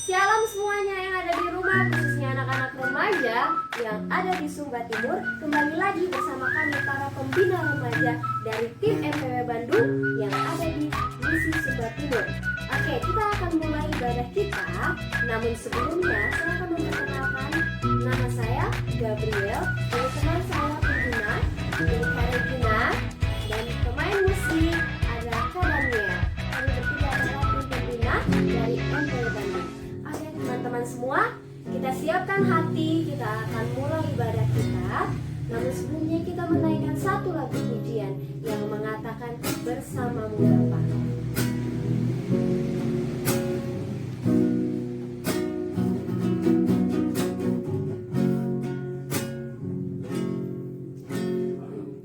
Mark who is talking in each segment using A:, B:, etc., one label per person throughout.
A: Shalom semuanya yang ada di rumah, khususnya anak-anak remaja yang ada di Sumba Timur. Kembali lagi bersama kami para pembina remaja dari tim MPW Bandung yang ada di Misi Sumba Timur. Oke, kita akan mulai ibadah kita. Namun sebelumnya, saya akan memperkenalkan nama saya Gabriel, dan teman saya pembina Monica Regina, dan pemain musik ada Kak Daniel. Kami bertiga adalah tim pembina dari MPW Bandung. Oke teman-teman semua, kita siapkan hati, kita akan mulai ibadah kita. Namun sebelumnya kita menaikkan satu lagu pujian yang mengatakan bersamamu Bapa.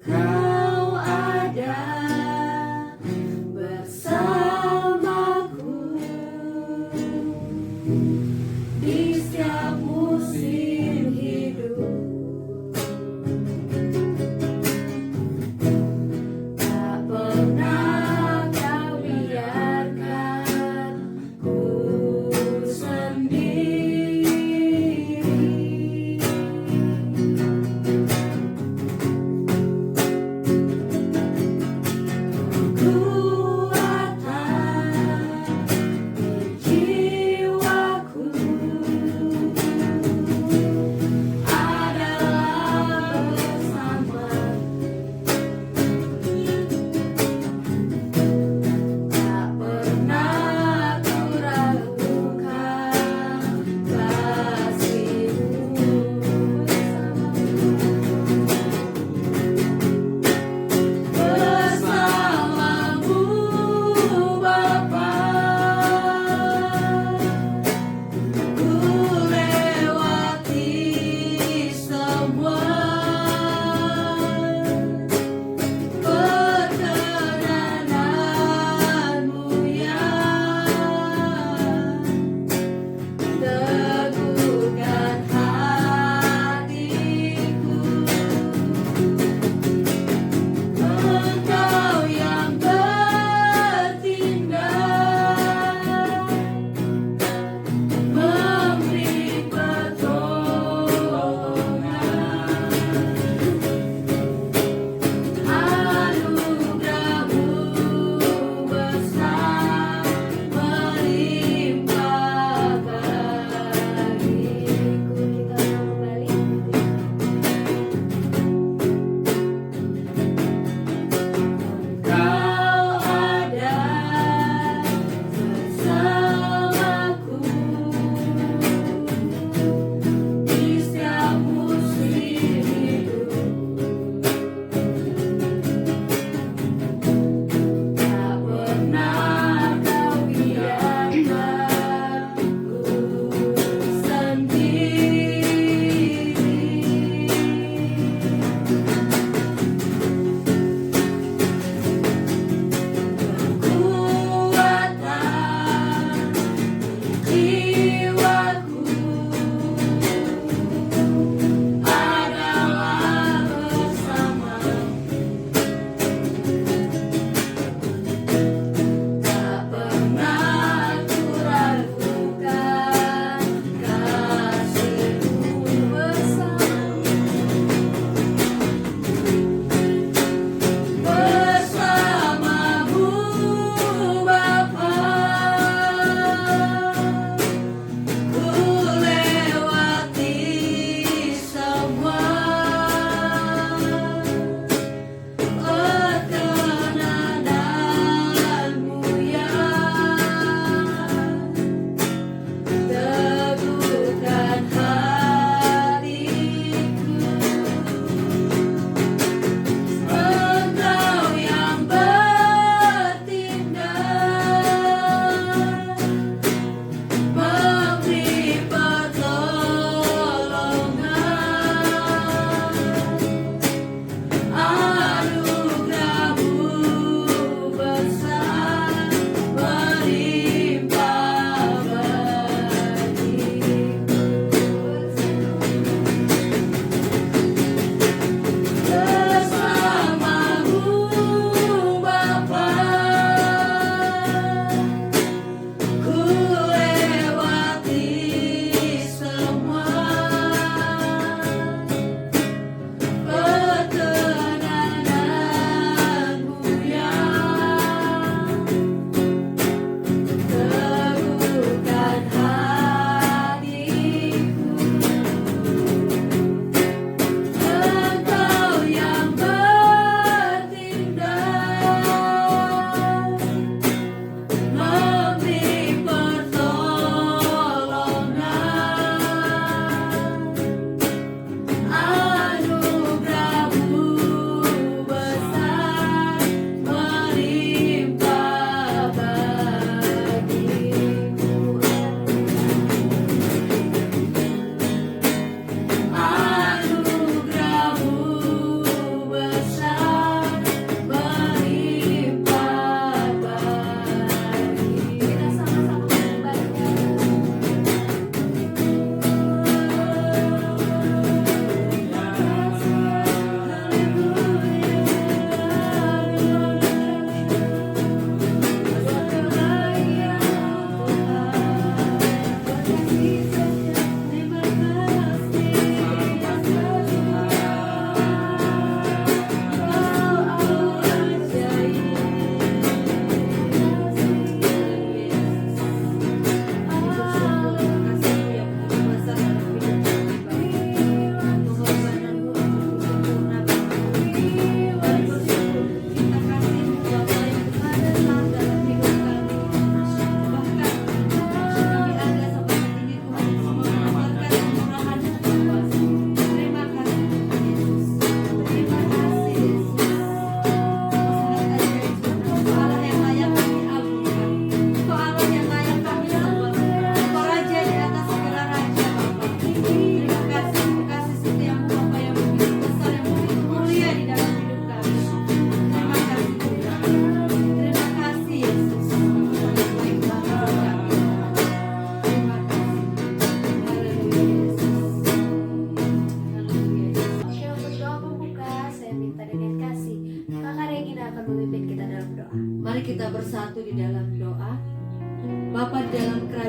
A: Kau ada bersamaku di setiap musim hidup. Tak pernah kau biarkan ku sendiri. Kuatan di jiwaku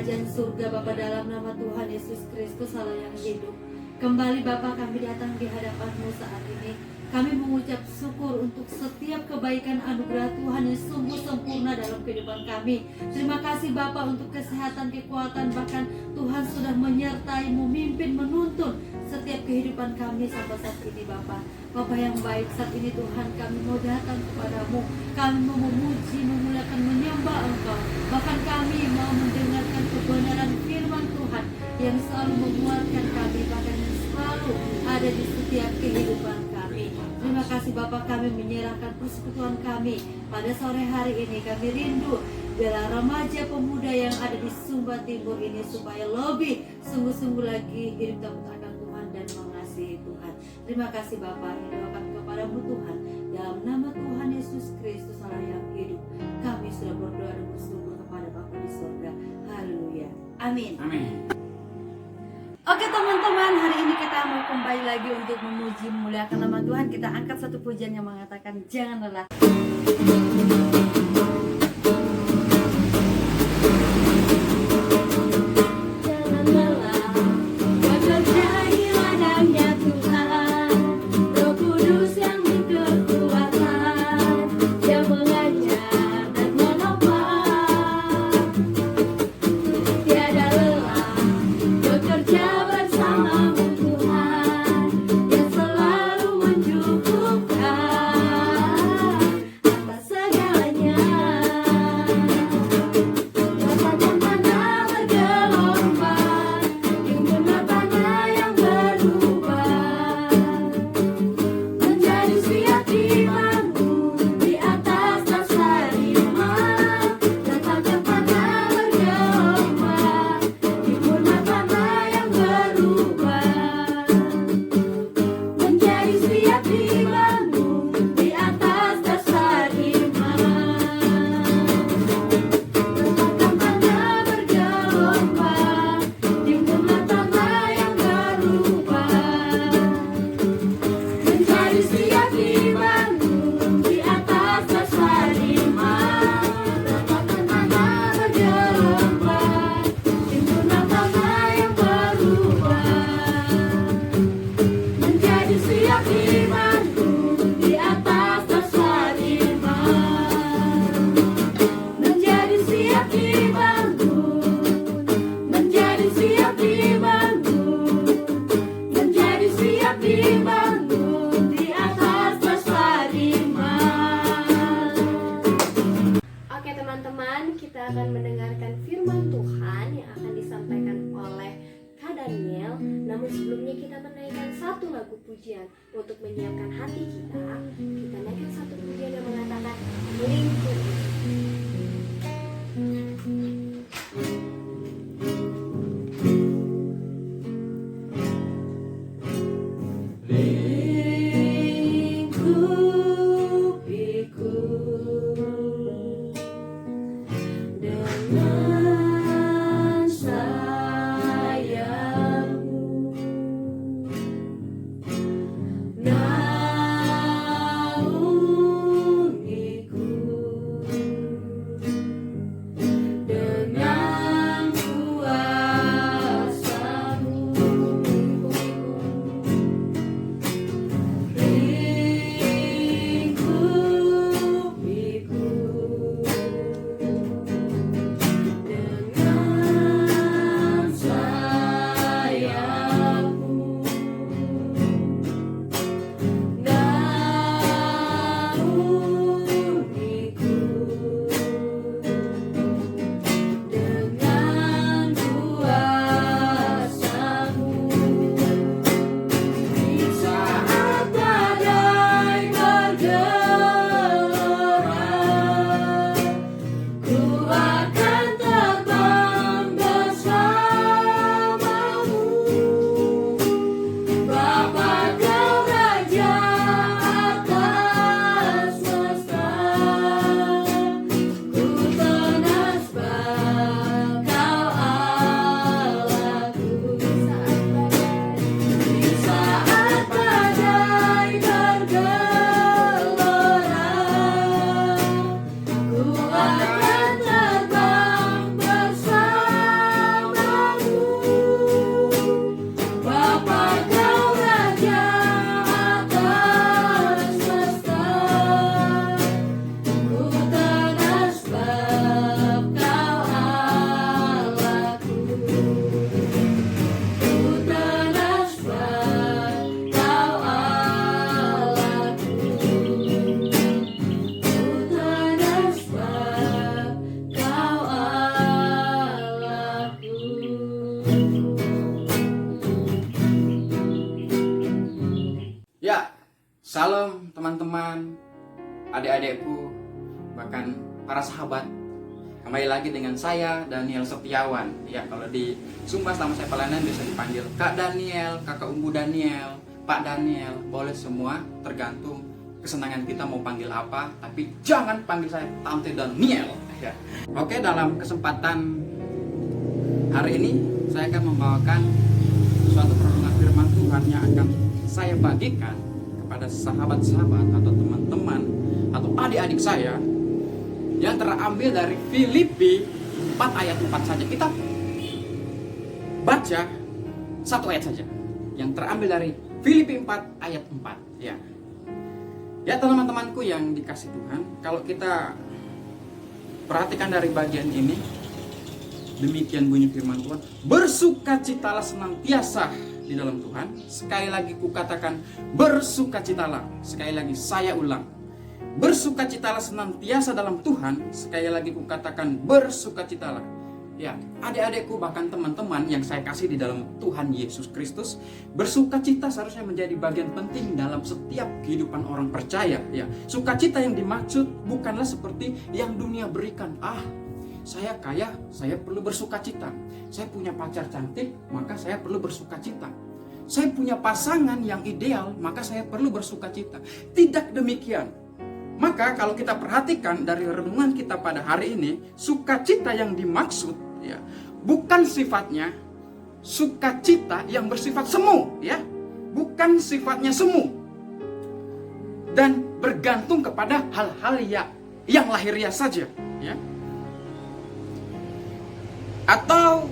B: kerajaan surga Bapa dalam nama Tuhan Yesus Kristus Allah yang hidup. Kembali Bapa kami datang di hadapan-Mu saat ini. Kami mengucap syukur untuk setiap kebaikan anugerah Tuhan yang sungguh sempurna dalam kehidupan kami. Terima kasih Bapa untuk kesehatan, kekuatan, bahkan Tuhan sudah menyertai, memimpin, menuntun setiap kehidupan kami sampai saat ini Bapa. Bapa yang baik, saat ini Tuhan kami mau datang kepadamu. Kami mau memuji, memuliakan, menyembah Engkau. Bahkan kami mau mendengarkan kebenaran firman Tuhan yang selalu menguatkan kami, bahkan yang selalu ada di setiap kehidupan kami. Terima kasih Bapak, kami menyerahkan persekutuan kami pada sore hari ini. Kami rindu bela remaja pemuda yang ada di Sumba Timur ini supaya lebih sungguh-sungguh lagi hidup takut akan Tuhan dan mengasihi Tuhan. Terima kasih Bapak, doakan kepadamu Tuhan dalam nama Tuhan Yesus Kristus Allah yang hidup. Kami sudah berdoa dan bersyukur kepada Bapa di surga. Haleluya. Amin.
C: Amin.
B: Oke teman-teman, hari ini kita mau kembali lagi untuk memuji memuliakan nama Tuhan. Kita angkat satu pujian yang mengatakan jangan lelah. Jangan lelah, bekerja di ladangnya Tuhan. Roh Kudus yang berkekuatan, Dia mengajar dan menopang. Tiada lelah, bekerja bersamamu Tuhan, yang selalu mencukupkan atas segalanya. Rasanya mana bergelombang, ingin apanya yang berubah, menjadi siap dibangun di atas dasar iman. Rasanya mana bergelombang, ingin apanya yang berubah, menjadi siap dibangun di atas dasar iman. Rasakan mana bergelombang, timbullah tanah yang berubah, menjadi siap dibangun di atas dasar iman. Rasakan mana bergelombang, timbullah tanah yang berubah, menjadi siap dibangun di atas dasar iman. Menjadi siap dibangun, menjadi siap dibangun, menjadi siap dibangun di atas dasar iman.
A: Oke teman-teman, kita akan mendengarkan firman Tuhan yang akan disampaikan oleh Kak Daniel. Namun sebelumnya kita menaikkan satu lagu pujian untuk menyiapkan hati kita. Kita naikkan satu pujian yang mengatakan melingkupi.
B: Lingkupiku dengan sayapmu, naungiku
C: Ya, salam teman-teman, adik-adikku, bahkan para sahabat. Kembali lagi dengan saya, Daniel Setiawan. Ya, kalau di Sumba selama saya pelayanan bisa dipanggil Kak Daniel, Kakak Umbu Daniel, Pak Daniel, boleh semua, tergantung kesenangan kita mau panggil apa, tapi jangan panggil saya Tante Daniel. Ya. Oke, dalam kesempatan hari ini saya akan membawakan suatu perenungan firman Tuhan yang akan saya bagikan kepada sahabat-sahabat atau teman-teman atau adik-adik saya yang terambil dari Filipi 4 ayat 4 saja. Kita baca satu ayat saja yang terambil dari Filipi 4 ayat 4 ya. Ya teman-temanku yang dikasih Tuhan, kalau kita perhatikan dari bagian ini, demikian bunyi firman Tuhan, bersukacitalah senantiasa di dalam Tuhan. Sekali lagi kukatakan bersukacitalah. Sekali lagi saya ulang, bersukacitalah senantiasa dalam Tuhan. Sekali lagi kukatakan bersukacitalah. Ya, adik-adikku bahkan teman-teman yang saya kasih di dalam Tuhan Yesus Kristus, bersukacita seharusnya menjadi bagian penting dalam setiap kehidupan orang percaya. Ya, sukacita yang dimaksud bukanlah seperti yang dunia berikan. Saya kaya, saya perlu bersukacita. Saya punya pacar cantik, maka saya perlu bersukacita. Saya punya pasangan yang ideal, maka saya perlu bersukacita. Tidak demikian. Maka kalau kita perhatikan dari renungan kita pada hari ini, sukacita yang dimaksud ya, bukan sifatnya sukacita yang bersifat semu ya. Bukan sifatnya semu dan bergantung kepada hal-hal yang lahiriah saja ya. Atau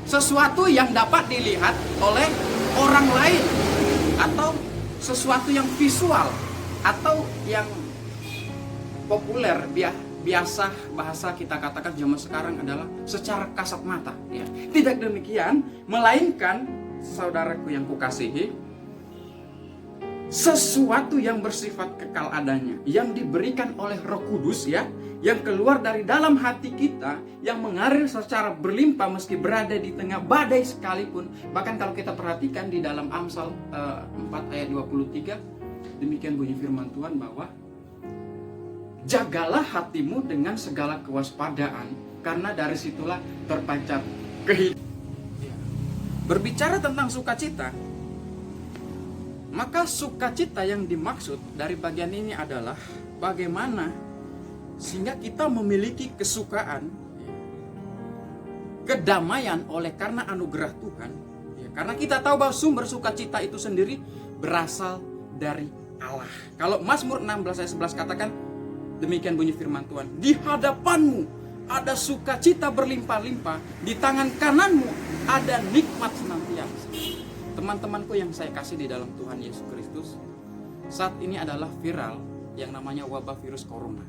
C: sesuatu yang dapat dilihat oleh orang lain, atau sesuatu yang visual, atau yang populer, biasa bahasa kita katakan zaman sekarang adalah secara kasat mata ya. Tidak demikian, melainkan saudaraku yang kukasihi, sesuatu yang bersifat kekal adanya, yang diberikan oleh Roh Kudus ya, yang keluar dari dalam hati kita, yang mengalir secara berlimpah meski berada di tengah badai sekalipun. Bahkan kalau kita perhatikan di dalam Amsal 4 ayat 23, demikian bunyi firman Tuhan bahwa jagalah hatimu dengan segala kewaspadaan, karena dari situlah terpancar kehidupan. Berbicara tentang sukacita, maka sukacita yang dimaksud dari bagian ini adalah bagaimana sehingga kita memiliki kesukaan, kedamaian oleh karena anugerah Tuhan. Karena kita tahu bahwa sumber sukacita itu sendiri berasal dari Allah. Kalau Mazmur 16 ayat 11 katakan, demikian bunyi firman Tuhan, di hadapanmu ada sukacita berlimpah-limpah, di tangan kananmu ada nikmat senantiasa. Teman-temanku yang saya kasih di dalam Tuhan Yesus Kristus, saat ini adalah viral yang namanya wabah virus corona.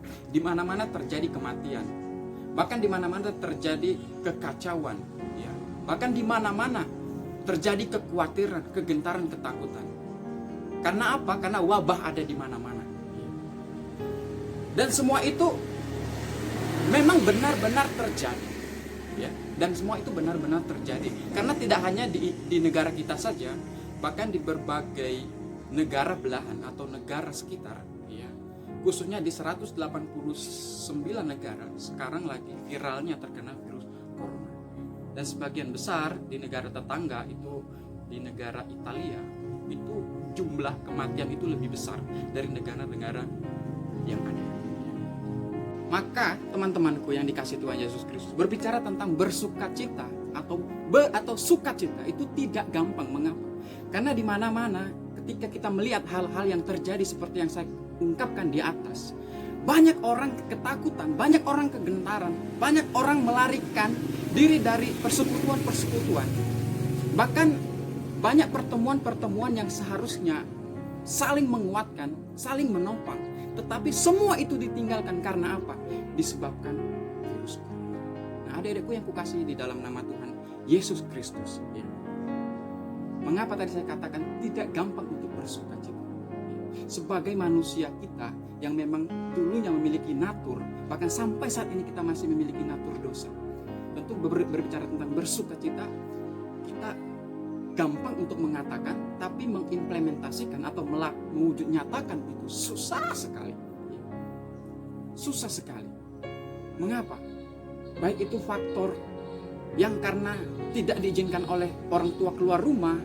C: Di mana-mana terjadi kematian, bahkan di mana-mana terjadi kekacauan, ya. Bahkan di mana-mana terjadi kekhawatiran, kegentaran, ketakutan. Karena apa? Karena wabah ada di mana-mana. Dan semua itu memang benar-benar terjadi ya. Dan semua itu benar-benar terjadi. Karena tidak hanya di negara kita saja, bahkan di berbagai negara belahan atau negara sekitar ya. Khususnya di 189 negara sekarang lagi viralnya terkena virus corona. Dan sebagian besar di negara tetangga itu, di negara Italia, itu jumlah kematian itu lebih besar dari negara-negara yang ada. Maka teman-temanku yang dikasih Tuhan Yesus Kristus, berbicara tentang bersukacita atau sukacita itu tidak gampang. Mengapa? Karena di mana-mana ketika kita melihat hal-hal yang terjadi seperti yang saya ungkapkan di atas, banyak orang ketakutan, banyak orang kegentaran, banyak orang melarikan diri dari persekutuan-persekutuan. Bahkan banyak pertemuan-pertemuan yang seharusnya saling menguatkan, saling menopang, tetapi semua itu ditinggalkan karena apa? Disebabkan virus corona. Nah, adik-adikku yang kukasihi di dalam nama Tuhan Yesus Kristus ya. Mengapa tadi saya katakan tidak gampang untuk bersukacita? Sebagai manusia kita yang memang dulunya memiliki natur, bahkan sampai saat ini kita masih memiliki natur dosa. tentu berbicara tentang bersuka cita, kita gampang untuk mengatakan, tapi mengimplementasikan atau mewujud nyatakan itu susah sekali. Susah sekali. Mengapa? Baik itu faktor yang karena tidak diizinkan oleh orang tua keluar rumah,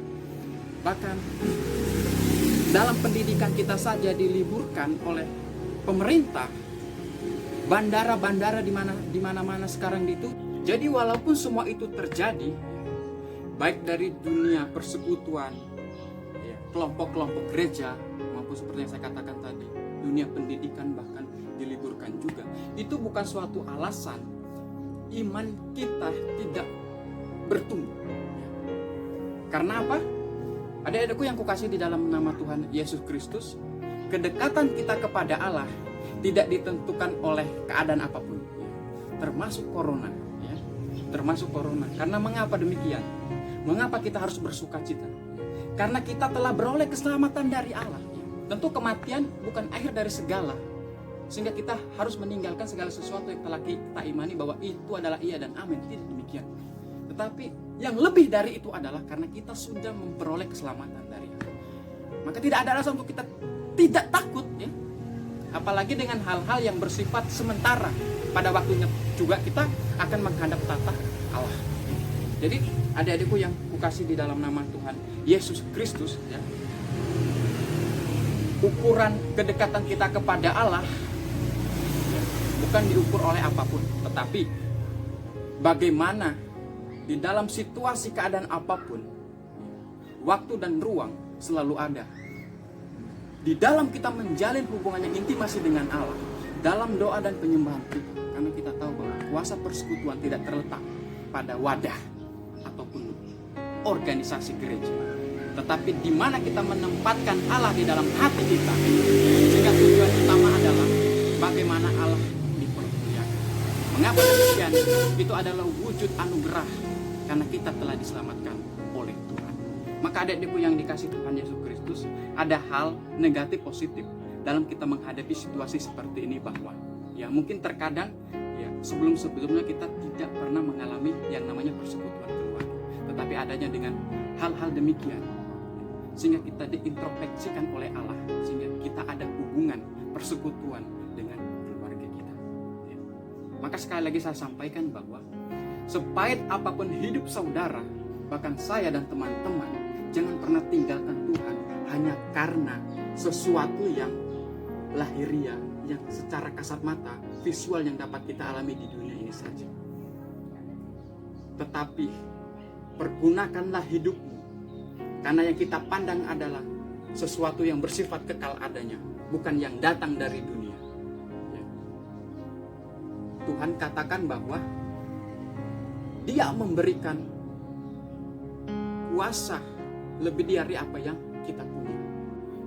C: bahkan dalam pendidikan kita saja diliburkan oleh pemerintah, bandara-bandara di mana-mana sekarang itu. Jadi walaupun semua itu terjadi, baik dari dunia persekutuan, kelompok-kelompok gereja, maupun seperti yang saya katakan tadi, dunia pendidikan bahkan diliburkan juga, itu bukan suatu alasan iman kita tidak bertumbuh. Karena apa? Adik-adikku yang kukasih di dalam nama Tuhan Yesus Kristus, kedekatan kita kepada Allah tidak ditentukan oleh keadaan apapun, termasuk corona, termasuk corona. Karena mengapa demikian? Mengapa kita harus bersuka cita? Karena kita telah beroleh keselamatan dari Allah. Tentu kematian bukan akhir dari segala, sehingga kita harus meninggalkan segala sesuatu yang telah kita imani bahwa itu adalah iya dan amin. Tidak demikian. Tetapi yang lebih dari itu adalah karena kita sudah memperoleh keselamatan dari Allah. Maka tidak ada alasan untuk kita tidak takut, ya. Apalagi dengan hal-hal yang bersifat sementara. Pada waktunya juga kita akan menghadap tata Allah. Jadi adik-adikku yang kukasih di dalam nama Tuhan Yesus Kristus, ya, ukuran kedekatan kita kepada Allah bukan diukur oleh apapun, tetapi bagaimana di dalam situasi keadaan apapun, waktu dan ruang selalu ada. Di dalam kita menjalin hubungan yang intimasi dengan Allah, dalam doa dan penyembahan kita, karena kita tahu bahwa kuasa persekutuan tidak terletak pada wadah ataupun organisasi gereja, tetapi di mana kita menempatkan Allah di dalam hati kita, sehingga tujuan utama adalah bagaimana Allah dipermuliakan. Mengapa demikian? Itu adalah wujud anugerah karena kita telah diselamatkan oleh Tuhan. Maka adik-adikku yang dikasih Tuhan Yesus Kristus, ada hal negatif positif dalam kita menghadapi situasi seperti ini, bahwa ya mungkin terkadang ya sebelum-sebelumnya kita tidak pernah mengalami yang namanya persekutuan keluarga, tetapi adanya dengan hal-hal demikian, sehingga kita diintrospeksikan oleh Allah, sehingga kita ada hubungan persekutuan dengan keluarga kita. Ya. Maka sekali lagi saya sampaikan bahwa sepahit apapun hidup saudara, bahkan saya dan teman-teman, jangan pernah tinggalkan Tuhan hanya karena sesuatu yang lahiriah, yang secara kasat mata, visual yang dapat kita alami di dunia ini saja. Tetapi pergunakanlah hidupmu, karena yang kita pandang adalah sesuatu yang bersifat kekal adanya, bukan yang datang dari dunia. Ya. Tuhan katakan bahwa Dia memberikan kuasa lebih dari apa yang kita punya.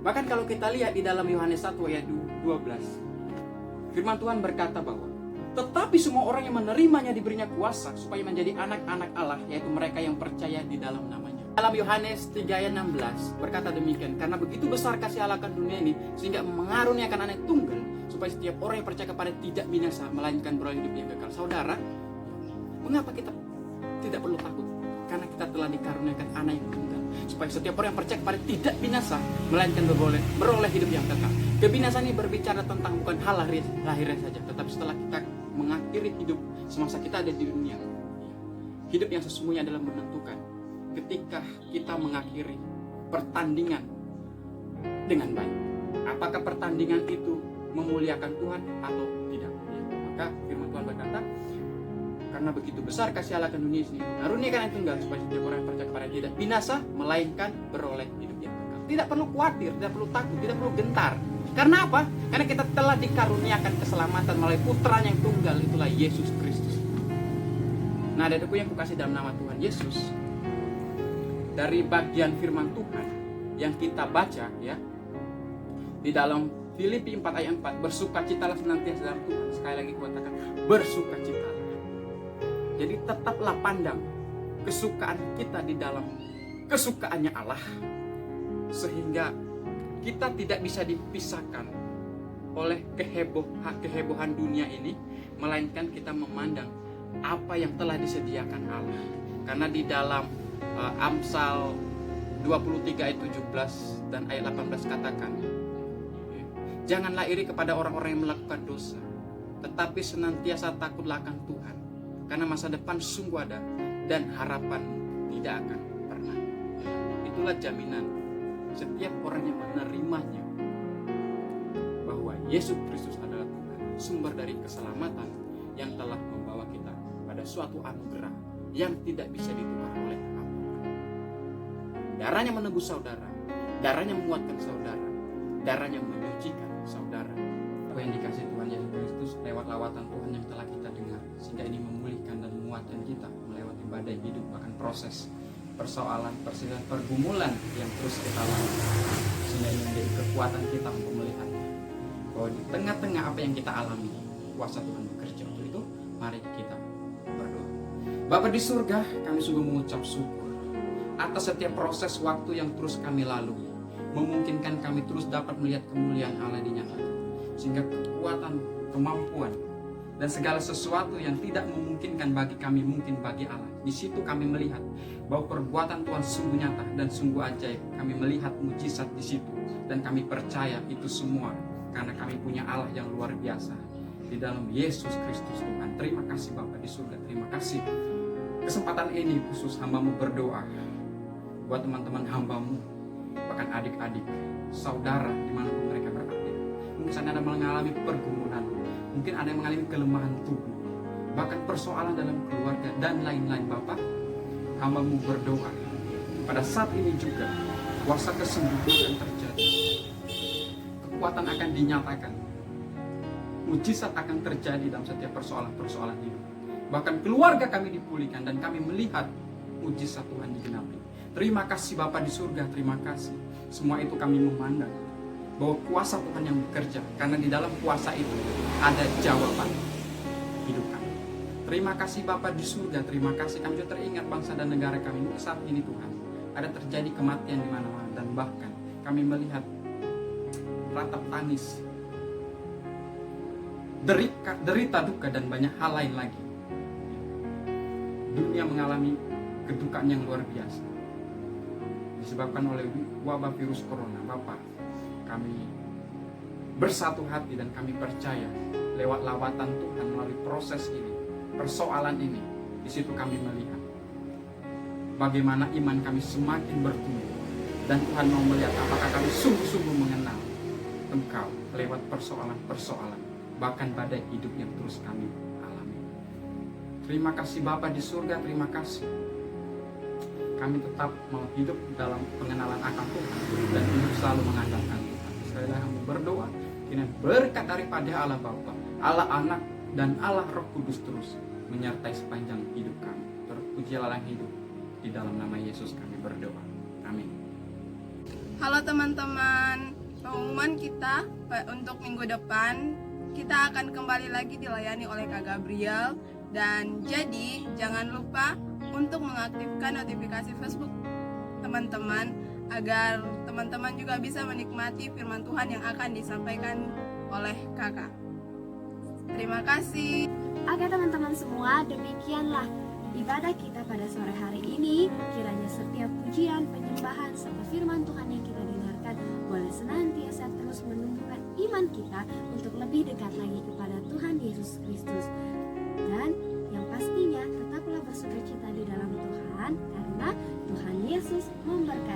C: Bahkan kalau kita lihat di dalam Yohanes 1 ayat 12, firman Tuhan berkata bahwa tetapi semua orang yang menerimanya diberinya kuasa supaya menjadi anak-anak Allah, yaitu mereka yang percaya di dalam namanya. Dalam Yohanes 3 ayat 16 berkata demikian, karena begitu besar kasih Allah akan dunia ini sehingga mengaruniakan anak tunggal supaya setiap orang yang percaya kepada tidak binasa melainkan beroleh hidup yang kekal. Saudara, mengapa kita tidak perlu takut? Karena kita telah dikaruniakan anak yang tunggal, supaya setiap orang yang percaya kepada tidak binasa melainkan beroleh hidup yang kekal. Kebinasaan ini berbicara tentang bukan hal lahirnya saja, tetapi setelah kita mengakhiri hidup semasa kita ada di dunia, hidup yang sesungguhnya adalah menentukan ketika kita mengakhiri pertandingan dengan baik. Apakah pertandingan itu memuliakan Tuhan atau tidak? Ya, maka firman Tuhan berkata, karena begitu besar kasih Allah akan dunia ini, karuniakan yang tunggal supaya setiap orang yang percaya kepada Dia tidak binasa melainkan beroleh hidup yang kekal. Tidak perlu khawatir, tidak perlu takut, tidak perlu gentar. Karena apa? Karena kita telah dikaruniakan keselamatan melalui Putra yang tunggal, itulah Yesus Kristus. Nah, adikku yang kukasih dalam nama Tuhan Yesus, dari bagian firman Tuhan yang kita baca, ya, di dalam Filipi 4 ayat 4, bersukacitalah senantiasa dalam Tuhan. Sekali lagi katakan, bersukacitalah. Jadi tetaplah pandang kesukaan kita di dalam kesukaannya Allah, sehingga kita tidak bisa dipisahkan oleh kehebohan dunia ini, melainkan kita memandang apa yang telah disediakan Allah. Karena di dalam Amsal 23 ayat 17 dan ayat 18 katakan, janganlah iri kepada orang-orang yang melakukan dosa, tetapi senantiasa takutlah akan Tuhan, karena masa depan sungguh ada dan harapan tidak akan pernah. Itulah jaminan setiap orang yang menerimanya, bahwa Yesus Kristus adalah Tuhan, sumber dari keselamatan yang telah membawa kita pada suatu anugerah yang tidak bisa ditukar oleh apapun. Darahnya menebus saudara, darahnya menguatkan saudara, darahnya menyucikan saudara. Apa yang dikasih Tuhan Yesus Kristus lewat lawatan Tuhan yang telah kita dengar, sehingga ini memulihkan dan menguatkan kita melewati badai hidup, bahkan proses persoalan, persediaan, pergumulan yang terus kita lalui, sehingga ini menjadi kekuatan kita untuk melihat bahwa di tengah-tengah apa yang kita alami, kuasa Tuhan bekerja. Untuk itu, mari kita berdoa. Bapa di surga, kami sungguh mengucap syukur atas setiap proses waktu yang terus kami lalui, memungkinkan kami terus dapat melihat kemuliaan Allah dinyatakan, sehingga kekuatan, kemampuan, dan segala sesuatu yang tidak memungkinkan bagi kami mungkin bagi Allah. Di situ kami melihat bahwa perbuatan Tuhan sungguh nyata dan sungguh ajaib. Kami melihat mujizat di situ, dan kami percaya itu semua karena kami punya Allah yang luar biasa di dalam Yesus Kristus Tuhan. Terima kasih Bapa di surga, terima kasih kesempatan ini khusus hamba-Mu berdoa buat teman-teman hamba-Mu, bahkan adik-adik, saudara dimanapun mereka berada. Mungkin ada yang mengalami pergumulan, mungkin ada yang mengalami kelemahan tubuh, bahkan persoalan dalam keluarga dan lain-lain. Bapak, hamba-Mu berdoa pada saat ini juga kuasa kesembuhan akan terjadi, kekuatan akan dinyatakan, mujizat akan terjadi dalam setiap persoalan-persoalan hidup. Bahkan keluarga kami dipulihkan dan kami melihat mujizat Tuhan digenapi. Terima kasih Bapa di surga, terima kasih. Semua itu kami memandang bahwa kuasa Tuhan yang bekerja, karena di dalam kuasa itu ada jawaban hidup kami. Terima kasih Bapa di surga, terima kasih. Kami juga teringat bangsa dan negara kami saat ini Tuhan. Ada terjadi kematian di mana-mana, dan bahkan kami melihat ratap tangis, derita duka, dan banyak hal lain lagi. Dunia mengalami kedukaan yang luar biasa disebabkan oleh wabah virus corona. Bapak, kami bersatu hati dan kami percaya lewat lawatan Tuhan melalui proses ini, persoalan ini, di situ kami melihat bagaimana iman kami semakin bertumbuh, dan Tuhan mau melihat apakah kami sungguh-sungguh mengenal Engkau lewat persoalan-persoalan, bahkan badai hidup yang terus kami alami. Terima kasih Bapa di surga, terima kasih. Kami tetap mau hidup dalam pengenalan akan Tuhan dan hidup selalu mengandalkan Tuhan. Sekali lagi kami berdoa, kiranya berkat daripada Allah Bapa, Allah Anak, dan Allah Roh Kudus terus menyertai sepanjang hidup kami. Terpujilah yang hidup, di dalam nama Yesus kami berdoa. Amin.
D: Halo teman-teman, pengumuman kita untuk minggu depan, kita akan kembali lagi dilayani oleh Kak Gabriel. Dan jadi jangan lupa untuk mengaktifkan notifikasi Facebook teman-teman, agar teman-teman juga bisa menikmati firman Tuhan yang akan disampaikan oleh kakak. Terima kasih.
A: Oke teman-teman semua, demikianlah ibadah kita pada sore hari ini. Kiranya setiap pujian, penyembahan, serta firman Tuhan yang kita dengarkan boleh senantiasa terus menumbuhkan iman kita untuk lebih dekat lagi kepada Tuhan Yesus Kristus. Dan yang pastinya tetaplah bersukacita di dalam Tuhan, karena Tuhan Yesus memberkati.